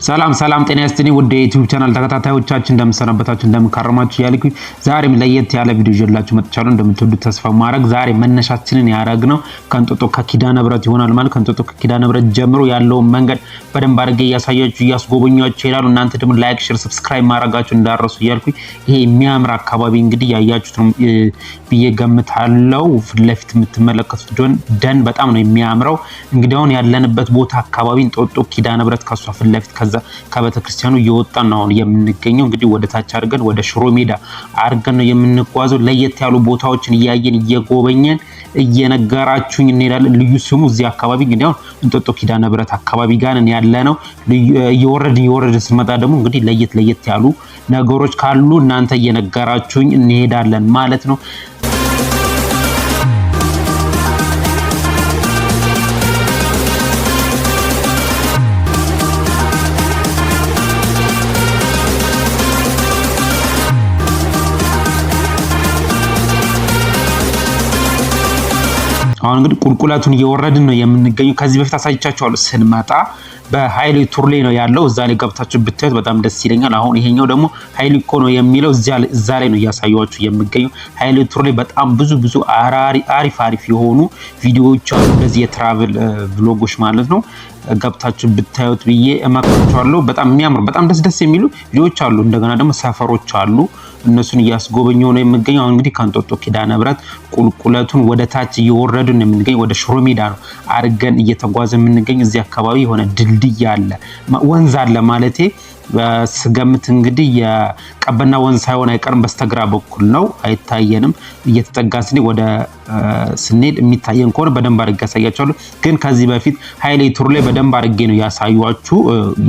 ሰላም ጤና ይስጥልኝ ወደ ዩቲዩብ ቻናል ተከታታዮቻችን እንደምሰነበታችሁ እንደምካረማችሁ ያልኩኝ ዛሬም ለየት ያለ ቪዲዮ ይዤላችሁ መጥቻለሁ። እንደምትወዱት ተስፋ ማድረግ ዛሬ መነሻችንን ያረግነው ከእንጦጦ ከኪዳነ ምህረት ይሆናል ማለት ከእንጦጦ ከኪዳነ ምህረት ጀምሮ ያለውን መንገድ በደንብ አድርጌ እያሳያችሁ እያስጎበኛችሁ ይላሉ። እናንተ ደግሞ ላይክ ሼር ሰብስክራይብ ማድረጋችሁ እንዳረሱ ያልኩኝ ይሄ የሚያምር አካባቢ እንግዲህ ያያችሁት ነው ብዬ ገምታለሁ። ፍለፊት የምትመለከቱት ደን በጣም ነው የሚያምረው። እንግዲህ አሁን ያለንበት ቦታ አካባቢ እንጦጦ ኪዳነ ምህረት ከሷ ፍለፊት ከቤተክርስቲያኑ እየወጣን ነው የምንገኘው። እንግዲህ ወደ ታች አድርገን ወደ ሽሮ ሜዳ አድርገን ነው የምንጓዘው። ለየት ያሉ ቦታዎችን እያየን እየጎበኘን እየነገራችሁኝ እንሄዳለን። ልዩ ስሙ እዚህ አካባቢ እንግዲህ አሁን እንጦጦ ኪዳነ ምህረት አካባቢ ጋር ነን ያለነው። እየወረድን ስንመጣ ደግሞ እንግዲህ ለየት ያሉ ነገሮች ካሉ እናንተ እየነገራችሁኝ እንሄዳለን ማለት ነው። አሁን እንግዲህ ቁልቁለቱን እየወረድን ነው የምንገኘው። ከዚህ በፊት አሳይቻችኋለሁ ስንመጣ በኃይሌ ቱርሌ ነው ያለው። እዛ ላይ ገብታችሁ ብታዩት በጣም ደስ ይለኛል። አሁን ይሄኛው ደግሞ ኃይሌ እኮ ነው የሚለው እዛ ላይ ነው እያሳያችሁ የምገኘው። ኃይሌ ቱርሌ በጣም ብዙ አሪፍ የሆኑ ቪዲዮዎች አሉ፣ እንደዚህ የትራቭል ብሎጎች ማለት ነው። ገብታችሁ ብታዩት ብዬ እመክራችኋለሁ። በጣም የሚያምር በጣም ደስ የሚሉ ቪዲዮዎች አሉ። እንደገና ደግሞ ሰፈሮች አሉ፣ እነሱን እያስጎበኘው ነው የምገኘው። አሁን እንግዲህ ከእንጦጦ ኪዳነ ምህረት ቁልቁለቱን ወደ ታች እየወረድን ነው የምንገኘው። ወደ ሽሮ ሜዳ ነው አድርገን እየተጓዘ የምንገኘው። እዚህ አካባቢ የሆነ ድልድይ አለ፣ ወንዝ አለ ማለቴ በስገምት እንግዲህ የቀበና ወንዝ ሳይሆን አይቀርም። በስተግራ በኩል ነው አይታየንም። እየተጠጋ ወደ ስንሄድ የሚታየን ከሆነ በደንብ አድርጌ ያሳያችኋለሁ። ግን ከዚህ በፊት ኃይሌ ቱርሌ በደንብ አድርጌ ነው ያሳያችሁ።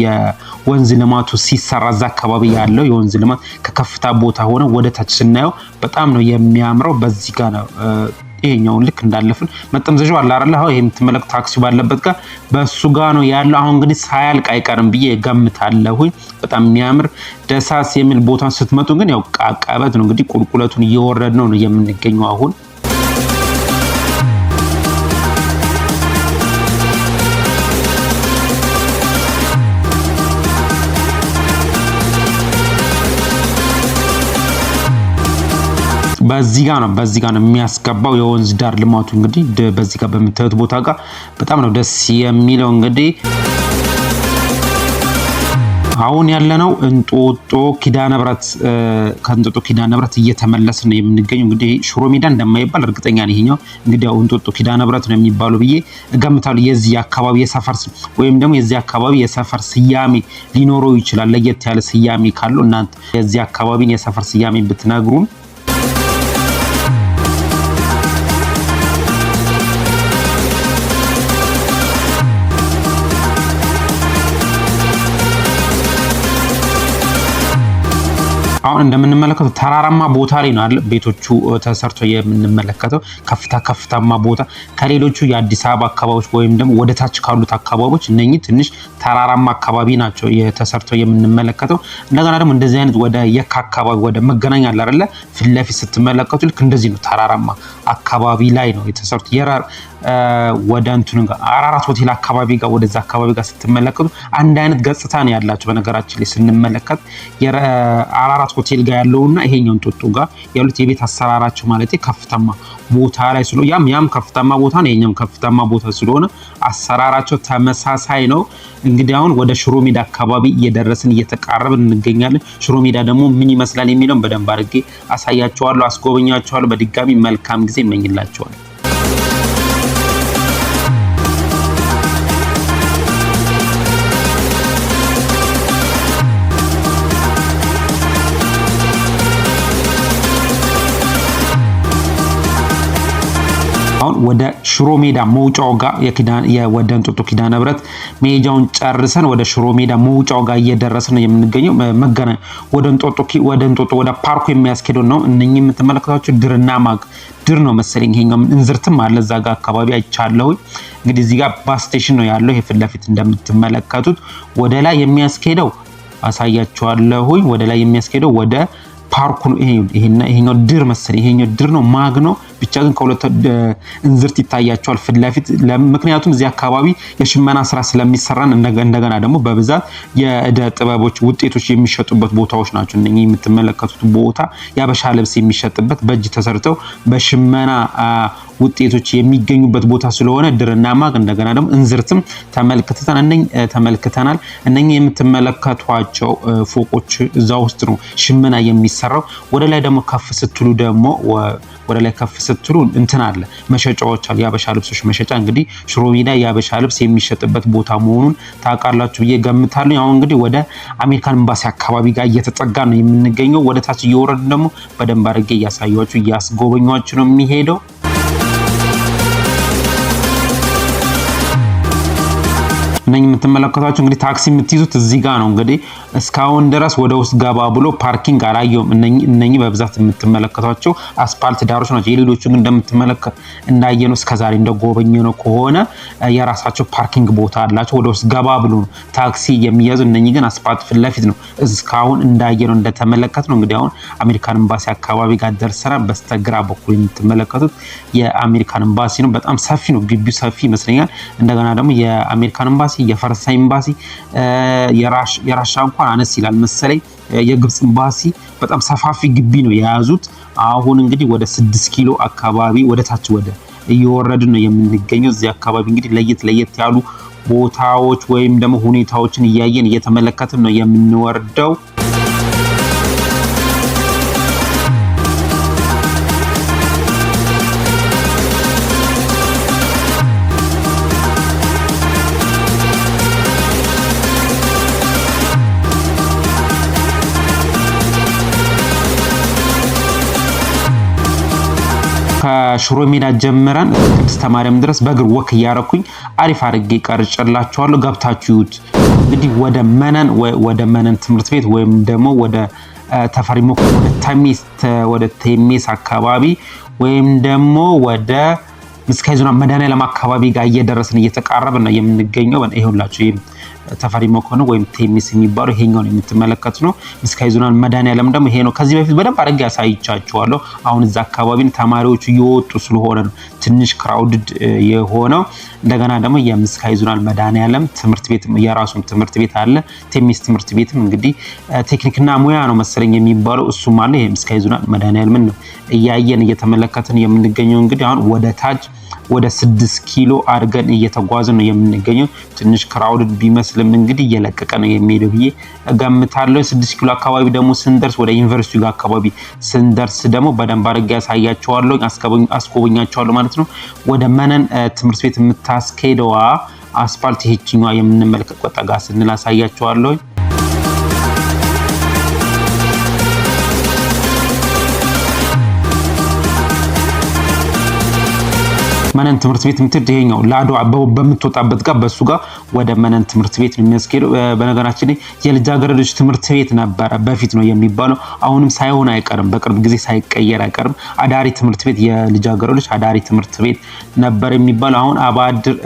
የወንዝ ልማቱ ሲሰራ እዛ አካባቢ ያለው የወንዝ ልማት ከከፍታ ቦታ ሆነ ወደ ታች ስናየው በጣም ነው የሚያምረው። በዚህ ጋር ነው ይሄኛውን ልክ እንዳለፍን መጠምዘዣው አለ አይደል? አሁን ይሄ የምትመለከቱ ታክሲ ባለበት ጋር በሱ ጋር ነው ያለው። አሁን እንግዲህ ሳያልቅ አይቀርም ብዬ ገምታለሁ። በጣም የሚያምር ደሳስ የሚል ቦታ ስትመጡ ግን ያው ቀበት ነው እንግዲህ ቁልቁለቱን እየወረድ ነው የምንገኘው አሁን። በዚህ ጋር ነው የሚያስገባው የወንዝ ዳር ልማቱ። እንግዲህ በዚህ ጋር በምታዩት ቦታ ጋር በጣም ነው ደስ የሚለው። እንግዲህ አሁን ያለነው እንጦጦ ኪዳነ ምህረት ከእንጦጦ ኪዳነ ምህረት እየተመለስን ነው የምንገኘው። እንግዲህ ሽሮ ሜዳ እንደማይባል እርግጠኛ ነኝ። ይሄኛው እንግዲህ ያው እንጦጦ ኪዳነ ምህረት ነው የሚባለው ብዬ እገምታለሁ። የዚህ አካባቢ የሰፈር ወይም ደግሞ የዚህ አካባቢ የሰፈር ስያሜ ሊኖረው ይችላል። ለየት ያለ ስያሜ ካለው እናንተ የዚህ አካባቢን የሰፈር ስያሜ ብትነግሩን። አሁን እንደምንመለከተው ተራራማ ቦታ ላይ ነው ቤቶቹ ተሰርቶ የምንመለከተው። ከፍታማ ቦታ ከሌሎቹ የአዲስ አበባ አካባቢዎች ወይም ደግሞ ወደ ታች ካሉት አካባቢዎች እነኚህ ትንሽ ተራራማ አካባቢ ናቸው የተሰርተው የምንመለከተው። እንደገና ደግሞ እንደዚህ አይነት ወደ የካ አካባቢ ወደ መገናኛ አለ አይደለ? ፊት ለፊት ስትመለከቱ ልክ እንደዚህ ነው ተራራማ አካባቢ ላይ ነው የተሰርቶ። ወደ እንትኑ ጋር አራራት ሆቴል አካባቢ ጋር ወደዛ አካባቢ ጋር ስትመለከቱ አንድ አይነት ገጽታ ነው ያላቸው። በነገራችን ላይ ስንመለከት አራራት ሆቴል ጋር ያለውና ይሄኛው እንጦጦ ጋር ያሉት የቤት አሰራራቸው ማለት ከፍታማ ቦታ ላይ ስለሆነ ያም ከፍታማ ቦታ ነው፣ ይሄኛም ከፍታማ ቦታ ስለሆነ አሰራራቸው ተመሳሳይ ነው። እንግዲህ አሁን ወደ ሽሮ ሜዳ አካባቢ እየደረስን እየተቃረብን እንገኛለን። ሽሮ ሜዳ ደግሞ ምን ይመስላል የሚለውን በደንብ አድርጌ አሳያችኋለሁ፣ አስጎበኛችኋለሁ። በድጋሚ መልካም ጊዜ እመኝላችኋለሁ። አሁን ወደ ሽሮ ሜዳ መውጫው ጋር ወደ እንጦጦ ኪዳነ ምህረት ሜጃውን ጨርሰን ወደ ሽሮ ሜዳ መውጫው ጋር እየደረስን ነው የምንገኘው። መገናኛ ወደ እንጦጦ ወደ ፓርኩ የሚያስኬደው ነው። እነኚህ የምትመለከቷቸው ድርና ማግ ድር ነው መሰለኝ። ይሄኛው እንዝርትም አለ እዛ ጋር አካባቢ አይቻለሁ። እንግዲህ እዚህ ጋር ባስ ስቴሽን ነው ያለው። ይሄ ፊት ለፊት እንደምትመለከቱት ወደ ላይ የሚያስኬደው አሳያችኋለሁ። ወደ ላይ የሚያስኬደው ወደ ፓርኩ ነው። ይሄኛው ድር መሰለኝ። ይሄኛው ድር ነው ማግ ነው። ብቻ ግን ከሁለት እንዝርት ይታያቸዋል ፊት ለፊት። ምክንያቱም እዚህ አካባቢ የሽመና ስራ ስለሚሰራን እንደገና ደግሞ በብዛት የእደ ጥበቦች ውጤቶች የሚሸጡበት ቦታዎች ናቸው። እነኚህ የምትመለከቱት ቦታ የአበሻ ልብስ የሚሸጥበት በእጅ ተሰርተው በሽመና ውጤቶች የሚገኙበት ቦታ ስለሆነ ድርና ማግ እንደገና ደግሞ እንዝርትም ተመልክተናል። እነኚህ የምትመለከቷቸው ፎቆች እዛ ውስጥ ነው ሽመና የሚሰራው። ወደ ላይ ደግሞ ከፍ ስትሉ ደግሞ እንትን አለ መሸጫዎች አሉ። የአበሻ ልብሶች መሸጫ እንግዲህ ሽሮ ሜዳ የአበሻ ልብስ የሚሸጥበት ቦታ መሆኑን ታውቃላችሁ ብዬ ገምታለሁ። አሁን እንግዲህ ወደ አሜሪካን ኤምባሲ አካባቢ ጋር እየተጠጋ ነው የምንገኘው። ወደ ታች እየወረድን ደግሞ በደንብ አድርጌ እያሳያችሁ እያስጎበኛችሁ ነው የሚሄደው። እነኚህ የምትመለከቷቸው እንግዲህ ታክሲ የምትይዙት እዚህ ጋር ነው። እንግዲህ እስካሁን ድረስ ወደ ውስጥ ገባ ብሎ ፓርኪንግ አላየውም። እነኚህ በብዛት የምትመለከቷቸው አስፓልት ዳሮች ናቸው። የሌሎቹ ግን እንዳየነው እስከዛሬ እንደጎበኘነው ከሆነ የራሳቸው ፓርኪንግ ቦታ አላቸው። ወደ ውስጥ ገባ ብሎ ነው ታክሲ የሚያዙ። እነኚህ ግን አስፓልት ፊት ለፊት ነው እስካሁን እንዳየነው እንደተመለከትነው። እንግዲህ አሁን አሜሪካን ኤምባሲ አካባቢ ጋር ደርሰናል። በስተግራ በኩል የምትመለከቱት የአሜሪካን ኤምባሲ ነው። በጣም ሰፊ ነው፣ ግቢው ሰፊ ይመስለኛል። እንደገና ደግሞ የአሜሪካን ኤምባሲ፣ የፈረንሳይ ኤምባሲ፣ የራሻ እንኳን አነስ ይላል መሰለኝ። የግብጽ ኤምባሲ በጣም ሰፋፊ ግቢ ነው የያዙት። አሁን እንግዲህ ወደ 6 ኪሎ አካባቢ ወደ ታች እየወረድን ነው የምንገኘው። እዚህ አካባቢ እንግዲህ ለየት ያሉ ቦታዎች ወይም ደግሞ ሁኔታዎችን እያየን እየተመለከትን ነው የምንወርደው። ከሽሮ ሜዳ ጀምረን ቅድስተ ማርያም ድረስ በእግር ወክ እያረኩኝ አሪፍ አድርጌ ቀርጬላችኋለሁ። ገብታችሁት እንግዲህ ወደ መነን ትምህርት ቤት ወይም ደግሞ ወደ ተፈሪ መኮንን ወደ ቴሜስ አካባቢ ወይም ደግሞ ወደ ምስካየ ኅዙናን መድኃኔዓለም አካባቢ ጋር እየደረስን እየተቃረብን ነው የምንገኘው። ይሄውላችሁ ተፈሪ መኮንን ወይም ቴሜስ የሚባለው ይሄኛው ነው የምትመለከቱት ነው። ምስካየ ኅዙናን መድኃኔዓለም ደግሞ ይሄ ነው። ከዚህ በፊት በደንብ አድርጌ ያሳይቻችኋለሁ። አሁን እዛ አካባቢ ተማሪዎቹ እየወጡ ስለሆነ ነው ትንሽ ክራውድድ የሆነው። እንደገና ደግሞ የምስካየ ኅዙናን መድኃኔዓለም ትምህርት ቤት የራሱን ትምህርት ቤት አለ። ቴሜስ ትምህርት ቤትም እንግዲህ ቴክኒክና ሙያ ነው መሰለኝ የሚባለው እሱም አለ። ይሄ ምስካየ ኅዙናን መድኃኔዓለም ነው እያየን እየተመለከትን የምንገኘው። እንግዲህ አሁን ወደ ታች ወደ 6 ኪሎ አድርገን እየተጓዝን ነው የምንገኘው። ትንሽ ክራውድድ ቢመስልም እንግዲህ እየለቀቀ ነው የሚሄደው ብዬ እገምታለሁ። 6 ኪሎ አካባቢ ደግሞ ስንደርስ ወደ ዩኒቨርሲቲ ጋር አካባቢ ስንደርስ ደግሞ በደንብ አድርጌ ያሳያቸዋለሁ፣ አስጎበኛቸዋለሁ ማለት ነው። ወደ መነን ትምህርት ቤት የምታስኬደዋ አስፓልት ይሄችኛዋ የምንመለከተው ጠጋ ስንል አሳያቸዋለሁ። መነን ትምህርት ቤት የምትሄድ ይሄኛው ላድዋ በምትወጣበት ጋር በሱ ጋር ወደ መነን ትምህርት ቤት ነው የሚያስኬደው። በነገራችን ላይ የልጃገረዶች ትምህርት ቤት ነበረ በፊት ነው የሚባለው። አሁንም ሳይሆን አይቀርም፣ በቅርብ ጊዜ ሳይቀየር አይቀርም። አዳሪ ትምህርት ቤት የልጃገረዶች አዳሪ ትምህርት ቤት ነበር የሚባለው። አሁን አባድር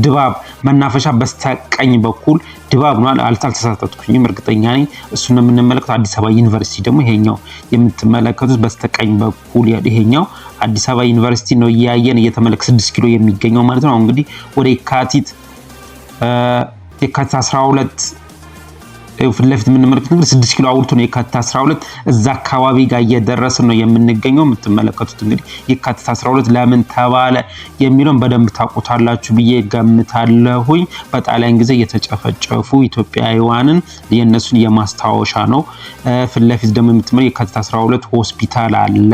ድባብ መናፈሻ በስተቀኝ በኩል ድባብ ነው። አልተሳሳትኩኝም፣ እርግጠኛ ነኝ። እሱን ነው የምንመለከተው። አዲስ አበባ ዩኒቨርሲቲ ደግሞ ይሄኛው የምትመለከቱት በስተቀኝ በኩል ይሄኛው አዲስ አበባ ዩኒቨርሲቲ ነው እያየን እየተመለከተ 6 ኪሎ የሚገኘው ማለት ነው። እንግዲህ ወደ የካቲት 12 ፊት ለፊት የምንመለከተው እንግዲህ 6 ኪሎ አውርቶ ነው የካቲት 12 እዛ አካባቢ ጋር እየደረስን ነው የምንገኘው። የምትመለከቱት እንግዲህ የካቲት 12 ለምን ተባለ የሚለውን በደንብ ታውቁታላችሁ ብዬ ገምታለሁኝ። በጣሊያን ጊዜ የተጨፈጨፉ ኢትዮጵያውያንን የነሱን የማስታወሻ ነው። ፊት ለፊት ደግሞ የምትመለከቱት የካቲት 12 ሆስፒታል አለ።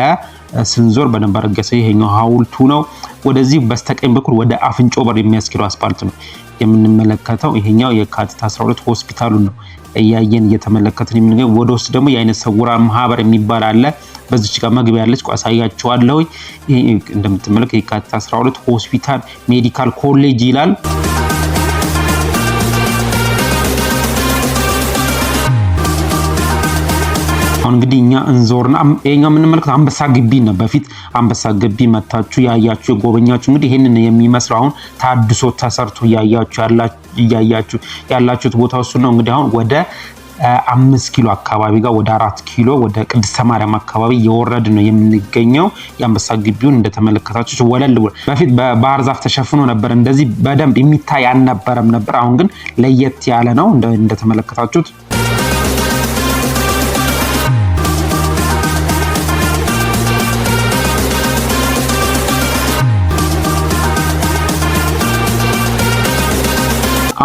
ስንዞር በደንብ አድርገን ይሄኛው ሐውልቱ ነው። ወደዚህ በስተቀኝ በኩል ወደ አፍንጮ በር የሚያስኬደው አስፓልት ነው የምንመለከተው። ይሄኛው የካቲት 12 ሆስፒታሉን ነው እያየን እየተመለከትን የምንገኘው። ወደ ውስጥ ደግሞ የአይነ ስውራን ማህበር የሚባል አለ። በዚች ጋር መግቢያ ያለች አሳያችኋለሁ። ይሄ እንደምትመለከቱት የካቲት 12 ሆስፒታል ሜዲካል ኮሌጅ ይላል። አሁን እንግዲህ እኛ እንዞርና የኛ የምንመለከተው አንበሳ ግቢ ነው። በፊት አንበሳ ግቢ መታችሁ ያያችሁ የጎበኛችሁ እንግዲህ ይሄንን የሚመስለው አሁን ታድሶ ተሰርቶ ያያችሁ ያላችሁት ቦታው እሱ ነው። እንግዲህ አሁን ወደ 5 ኪሎ አካባቢ ጋር ወደ 4 ኪሎ ወደ ቅድስተ ማርያም አካባቢ እየወረድ ነው የምንገኘው። የአንበሳ ግቢውን እንደተመለከታችሁ ወለል በፊት በባህር ዛፍ ተሸፍኖ ነበር፣ እንደዚህ በደንብ የሚታይ አልነበረም ነበር። አሁን ግን ለየት ያለ ነው እንደተመለከታችሁት።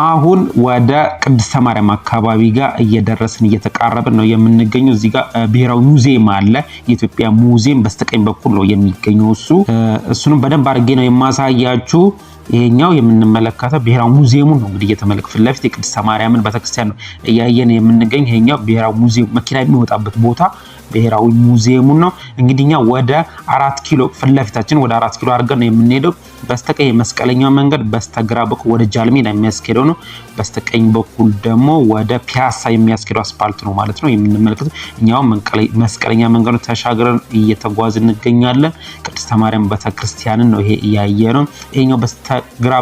አሁን ወደ ቅድስተ ማርያም አካባቢ ጋር እየደረስን እየተቃረብን ነው የምንገኘው። እዚህ ጋር ብሔራዊ ሙዚየም አለ። የኢትዮጵያ ሙዚየም በስተቀኝ በኩል ነው የሚገኘው። እሱንም በደንብ አድርጌ ነው የማሳያችሁ። ይሄኛው የምንመለከተው ብሔራዊ ሙዚየሙን ነው እንግዲህ እየተመለከተ ፊት ለፊት የቅድስተ ማርያምን ቤተክርስቲያን ነው እያየን የምንገኝ። ይሄኛው ብሔራዊ ሙዚየም መኪና የሚወጣበት ቦታ ብሔራዊ ሙዚየሙ ነው። እንግዲህኛ ወደ 4 ኪሎ ፊት ለፊታችን ወደ 4 ኪሎ አድርገን ነው የምንሄደው። በስተቀኝ መስቀለኛው መንገድ፣ በስተግራ በኩል ወደ ጃልሜዳ የሚያስኬደው ነው። በስተቀኝ በኩል ደግሞ ወደ ፒያሳ የሚያስኬደው አስፓልት ነው ማለት ነው የምንመለከተው። እኛው መስቀለኛ መንገዱ ተሻግረን እየተጓዝን እንገኛለን። ቅድስተ ማርያም ቤተክርስቲያንን ነው ይሄ እያየ ነው። ይሄኛው በስተግራ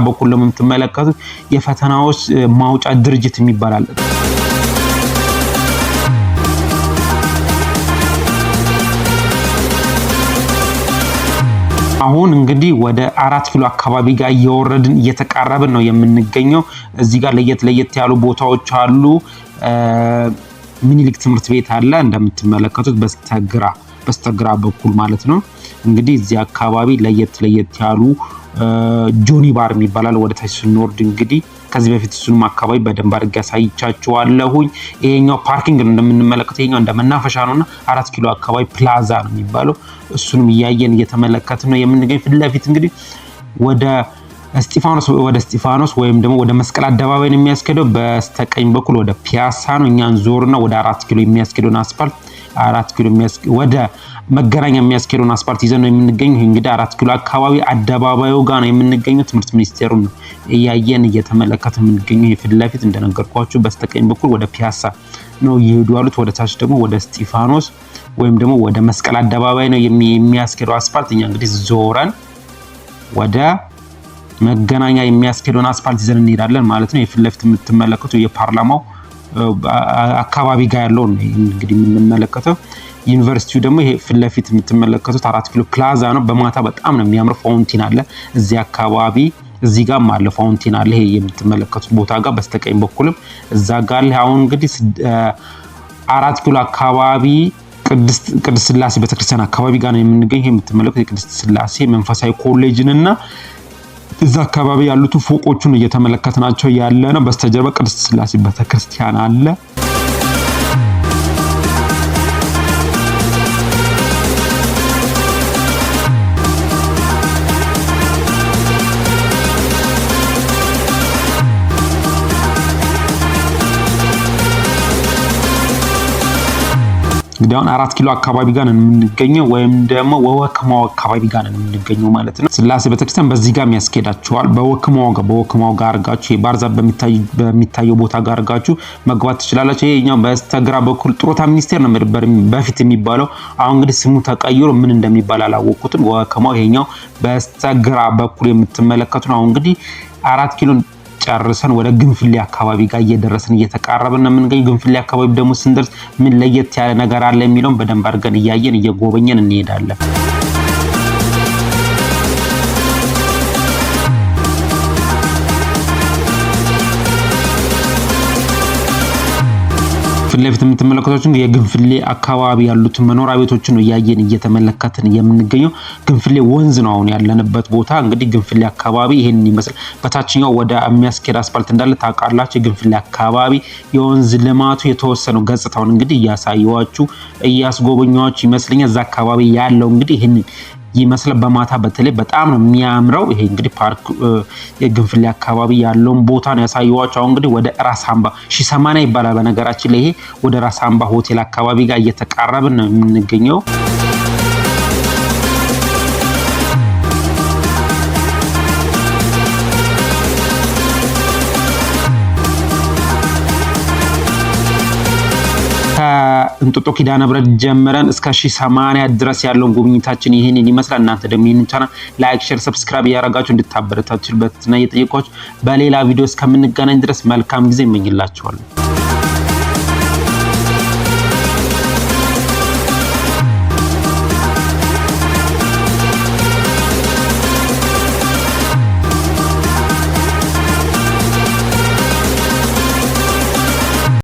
በኩል ደግሞ የምትመለከቱት የፈተናዎች ማውጫ ድርጅት የሚባል አሁን እንግዲህ ወደ 4 ኪሎ አካባቢ ጋር እየወረድን እየተቃረብን ነው የምንገኘው። እዚህ ጋር ለየት ያሉ ቦታዎች አሉ። ሚኒሊክ ትምህርት ቤት አለ እንደምትመለከቱት በስተግራ በኩል ማለት ነው። እንግዲህ እዚህ አካባቢ ለየት ያሉ ጆኒ ባር የሚባላል። ወደ ታች ስንወርድ እንግዲህ ከዚህ በፊት እሱንም አካባቢ በደንብ አድርጌ አሳይቻችኋለሁኝ። ይሄኛው ፓርኪንግ እንደምንመለከተው ይሄኛው እንደመናፈሻ ነውና 4 ኪሎ አካባቢ ፕላዛ ነው የሚባለው። እሱንም እያየን እየተመለከትን ነው የምንገኝ። ፊት ለፊት እንግዲህ ወደ እስጢፋኖስ ወይም ደግሞ ወደ መስቀል አደባባይ ነው የሚያስኬደው። በስተቀኝ በኩል ወደ ፒያሳ ነው። እኛን ዞርና ወደ 4 ኪሎ የሚያስኬደውን አስፋልት 4 ኪሎ ወደ መገናኛ የሚያስኬደውን አስፋልት ይዘን ነው የምንገኘው። እንግዲህ 4 ኪሎ አካባቢ አደባባዩ ጋር ነው የምንገኘው። ትምህርት ሚኒስቴሩ ነው እያየን እየተመለከትን የምንገኘው። የፊት ለፊት እንደነገርኳችሁ በስተቀኝ በኩል ወደ ፒያሳ ነው እየሄዱ ያሉት። ወደ ታች ደግሞ ወደ እስጢፋኖስ ወይም ደግሞ ወደ መስቀል አደባባይ ነው የሚያስኬደው አስፋልት። እኛ እንግዲህ ዞረን ወደ መገናኛ የሚያስኬደውን አስፋልት ይዘን እንሄዳለን ማለት ነው። የፊት ለፊት የምትመለከቱ የፓርላማው አካባቢ ጋር ያለው ነው እንግዲህ የምንመለከተው። ዩኒቨርሲቲው ደግሞ ይሄ ፊት ለፊት የምትመለከቱት 4 ኪሎ ፕላዛ ነው። በማታ በጣም ነው የሚያምር። ፋውንቲን አለ እዚህ አካባቢ፣ እዚህ ጋርም አለ ፋውንቲን አለ። ይሄ የምትመለከቱት ቦታ ጋር በስተቀኝ በኩልም እዛ ጋር አለ። አሁን እንግዲህ 4 ኪሎ አካባቢ ቅድስት ስላሴ ቤተክርስቲያን አካባቢ ጋር ነው የምንገኝ። ይሄ የምትመለከቱት የቅድስት ስላሴ መንፈሳዊ ኮሌጅን እና እዛ አካባቢ ያሉት ፎቆቹን እየተመለከትናቸው ያለ ነው። በስተጀርባ ቅድስት ስላሴ ቤተክርስቲያን አለ። እንግዲህ አሁን 4 ኪሎ አካባቢ ጋር ነው የምንገኘው፣ ወይም ደግሞ ወወክማው አካባቢ ጋር ነው የምንገኘው ማለት ነው። ስላሴ ቤተክርስቲያን በዚህ ጋር የሚያስኬዳችኋል። በወክማው ጋር አድርጋችሁ የባህር ዛፍ በሚታየው ቦታ ጋር አድርጋችሁ መግባት ትችላላችሁ። ይሄኛው በስተግራ በኩል ጡረታ ሚኒስቴር ነው በፊት የሚባለው። አሁን እንግዲህ ስሙ ተቀይሮ ምን እንደሚባል አላወቁትም። ወወክማው ይሄኛው በስተግራ በኩል የምትመለከቱ ነው። አሁን እንግዲህ 4 ኪሎ ጨርሰን ወደ ግንፍሌ አካባቢ ጋር እየደረስን እየተቃረብን ነው የምንገኘው። ግንፍሌ አካባቢ ደግሞ ስንደርስ ምን ለየት ያለ ነገር አለ የሚለውን በደንብ አድርገን እያየን እየጎበኘን እንሄዳለን። ፊት ለፊት የምትመለከቱት የግንፍሌ አካባቢ ያሉት መኖሪያ ቤቶችን ነው እያየን እየተመለከትን የምንገኘው። ግንፍሌ ወንዝ ነው አሁን ያለንበት ቦታ። እንግዲህ ግንፍሌ አካባቢ ይሄን ይመስል። በታችኛው ወደ የሚያስኬድ አስፋልት እንዳለ ታውቃላችሁ። የግንፍሌ አካባቢ የወንዝ ልማቱ የተወሰነው ገጽታውን እንግዲህ እያሳየዋችሁ እያስጎበኛችሁ ይመስለኛል። እዛ አካባቢ ያለው እንግዲህ ይሄን ይመስላል። በማታ በተለይ በጣም ነው የሚያምረው። ይሄ እንግዲህ ፓርክ የግንፍሌ አካባቢ ያለውን ቦታ ነው ያሳየዋችሁ። አሁን እንግዲህ ወደ ራስ አምባ 1080 ይባላል በነገራችን ላይ። ይሄ ወደ ራስ አምባ ሆቴል አካባቢ ጋር እየተቃረብን ነው የምንገኘው። እንጦጦ ኪዳነ ምሕረት ጀምረን እስከ 1080 ድረስ ያለውን ጉብኝታችን ይሄንን ይመስላል። እናንተ ደግሞ ይሄንን ቻናል ላይክ፣ ሼር፣ ሰብስክራይብ ያደረጋችሁ እንድታበረታቱበት እና እየጠየኳችሁ በሌላ ቪዲዮ እስከምንገናኝ ድረስ መልካም ጊዜ እመኝላችኋለሁ።